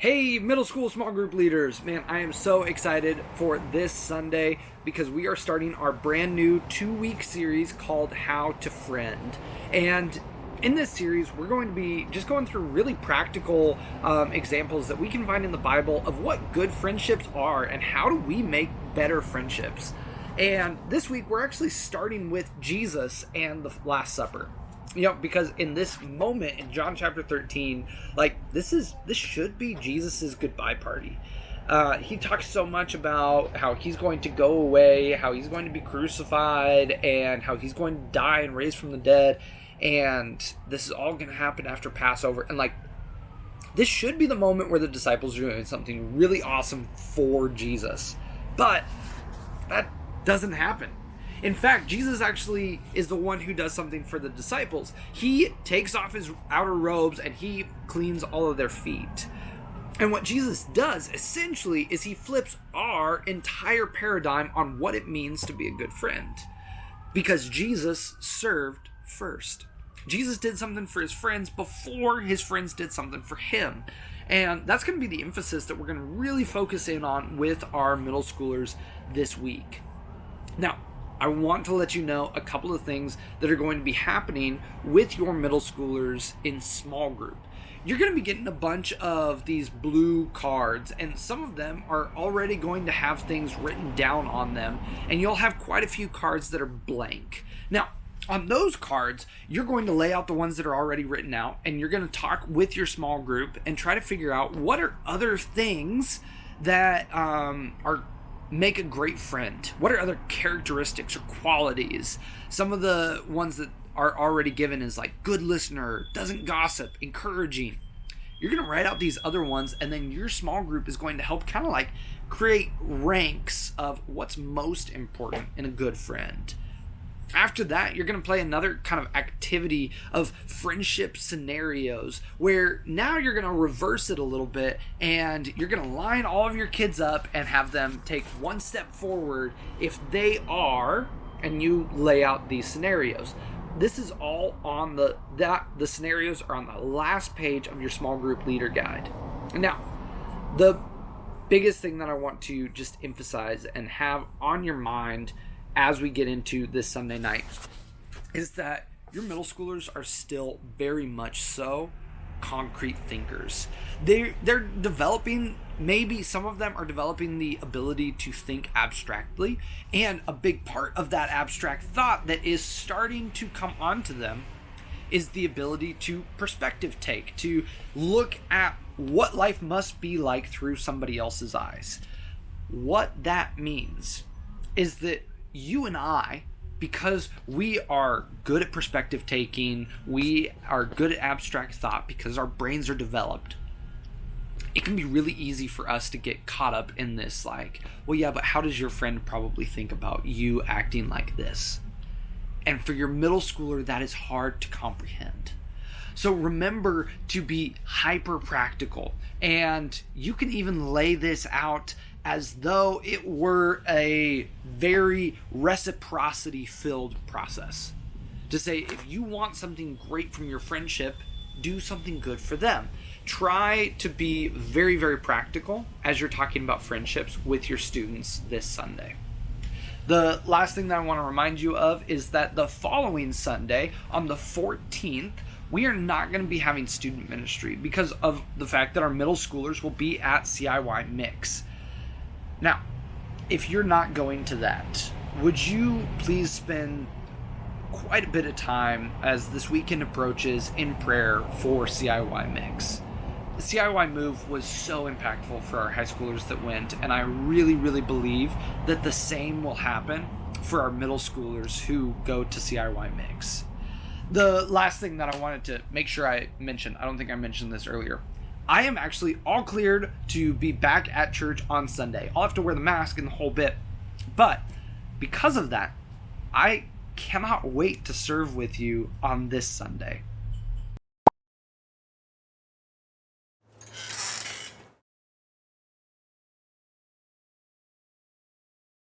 Hey, middle school small group leaders. Man, I am so excited for this Sunday because we are starting our brand new 2-week series called How to Friend. And in this series, we're going to be just going through really practical examples that we can find in the Bible of what good friendships are and how do we make better friendships. And this week, we're actually starting with Jesus and the Last Supper. Because in this moment in John chapter 13, this should be Jesus's goodbye party. He talks so much about how he's going to go away, how he's going to be crucified, and how he's going to die and raise from the dead. And this is all going to happen after Passover. And this should be the moment where the disciples are doing something really awesome for Jesus. But that doesn't happen. In fact, Jesus actually is the one who does something for the disciples. He takes off his outer robes and he cleans all of their feet. And what Jesus does, essentially, is he flips our entire paradigm on what it means to be a good friend. Because Jesus served first. Jesus did something for his friends before his friends did something for him. And that's going to be the emphasis that we're going to really focus in on with our middle schoolers this week. Now, I want to let you know a couple of things that are going to be happening with your middle schoolers in small group. You're going to be getting a bunch of these blue cards, and some of them are already going to have things written down on them, and you'll have quite a few cards that are blank. Now, on those cards, you're going to lay out the ones that are already written out, and you're going to talk with your small group and try to figure out what are other things that make a great friend. What are other characteristics or qualities? Some of the ones that are already given is good listener, doesn't gossip, encouraging. You're going to write out these other ones, and then your small group is going to help kind of create ranks of what's most important in a good friend. After that, you're going to play another kind of activity of friendship scenarios where now you're going to reverse it a little bit and you're going to line all of your kids up and have them take one step forward if they are, and you lay out these scenarios. This is all on the scenarios are on the last page of your small group leader guide. Now, the biggest thing that I want to just emphasize and have on your mind as we get into this Sunday night is that your middle schoolers are still very much so concrete thinkers. They're developing, maybe some of them are developing the ability to think abstractly, and a big part of that abstract thought that is starting to come onto them is the ability to perspective take, to look at what life must be like through somebody else's eyes. What that means is that you and I, because we are good at perspective taking, we are good at abstract thought because our brains are developed, it can be really easy for us to get caught up in this but how does your friend probably think about you acting like this? And for your middle schooler, that is hard to comprehend. So remember to be hyper practical, and you can even lay this out as though it were a very reciprocity-filled process. To say, if you want something great from your friendship, do something good for them. Try to be very, very practical as you're talking about friendships with your students this Sunday. The last thing that I want to remind you of is that the following Sunday, on the 14th, we are not going to be having student ministry because of the fact that our middle schoolers will be at CIY Mix. Now, if you're not going to that, would you please spend quite a bit of time as this weekend approaches in prayer for CIY Mix? The CIY move was so impactful for our high schoolers that went, and I really, really believe that the same will happen for our middle schoolers who go to CIY Mix. The last thing that I wanted to make sure I mentioned, I don't think I mentioned this earlier, I am actually all cleared to be back at church on Sunday. I'll have to wear the mask and the whole bit. But because of that, I cannot wait to serve with you on this Sunday.